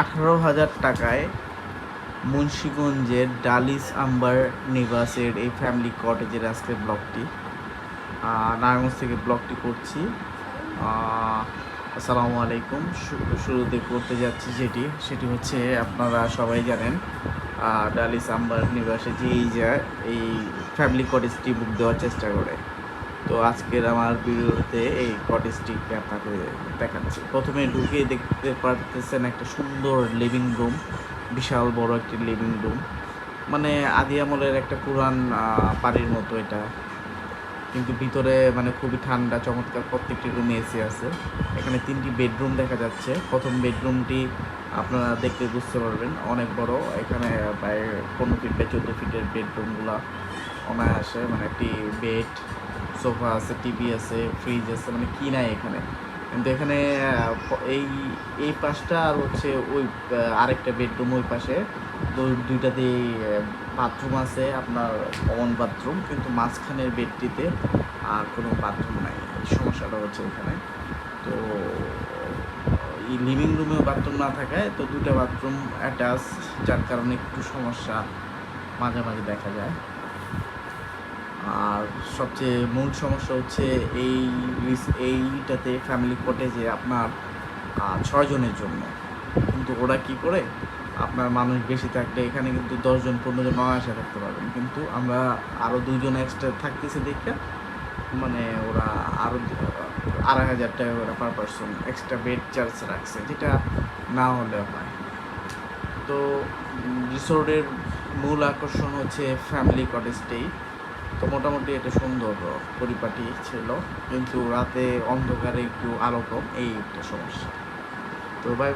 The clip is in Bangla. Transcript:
18,000 টাকায় মুন্সিগঞ্জের ডালিস আম্বার নিবাসের এই ফ্যামিলি কটেজের আজকে ব্লগটি নারায়ণগঞ্জ থেকে ব্লগটি করছি। আসসালামু আলাইকুম। শুরুতে করতে যাচ্ছি সেটি হচ্ছে আপনারা সবাই জানেন ডালিস আম্বার নিবাসে যেই যায় এই ফ্যামিলি কটেজটি বুক দেওয়ার চেষ্টা করে। তো আজকের আমার ভিডিওতে এই কটেজটিকে আপনাকে দেখাচ্ছি। প্রথমে ঢুকে দেখতে পারতেছেন একটা সুন্দর লিভিং রুম, বিশাল বড় একটি লিভিং রুম, মানে আদি আমলের একটা পুরান বাড়ির মতো এটা, কিন্তু ভিতরে মানে খুবই ঠান্ডা, চমৎকার। প্রত্যেকটি রুমে এসি আছে। এখানে 3টি বেডরুম দেখা যাচ্ছে। প্রথম বেডরুমটি আপনারা দেখতে বুঝতে পারবেন অনেক বড়। এখানে প্রায় 15 ফিট বা 14 ফিটের বেডরুমগুলো অনায়াসে, মানে একটি বেড, সোফা আছে, টিভি আছে, ফ্রিজ আছে, মানে কি নাই এখানে। কিন্তু এখানে এই এই পাশটা আর হচ্ছে ওই আরেকটা বেডরুম ওই পাশে, দুইটাতেই বাথরুম আছে, আপনার কমন বাথরুম, কিন্তু মাঝখানের বেডটিতে কোনো বাথরুম নাই। সমস্যাটা হচ্ছে এখানে। তো এই লিভিং রুমেও বাথরুম না থাকায় তো দুটো বাথরুম অ্যাটাচ, যার কারণে একটু সমস্যা মাঝে মাঝে দেখা যায়। আর সবচেয়ে মূল সমস্যা হচ্ছে এইটাতে ফ্যামিলি কটেজে আপনার 6 জনের জন্য, কিন্তু ওরা কি করে, আপনার মানুষ বেশি থাকলে এখানে কিন্তু 10 জন 15 জন অনায়াসে থাকতে পারবেন, কিন্তু আমরা আরও 2 জন এক্সট্রা থাকতেছে দেখে মানে ওরা আরও 2,500 টাকা করে per person extra bed charge রাখছে, যেটা না হলে হয়। তো রিসোর্টের মূল আকর্ষণ হচ্ছে ফ্যামিলি কটেজটাই। তো মোটামুটি এটা সুন্দর পরিপাটি ছিল, কিন্তু রাতে অন্ধকারে একটু আলো কম, এই একটা সমস্যা। তো ভাই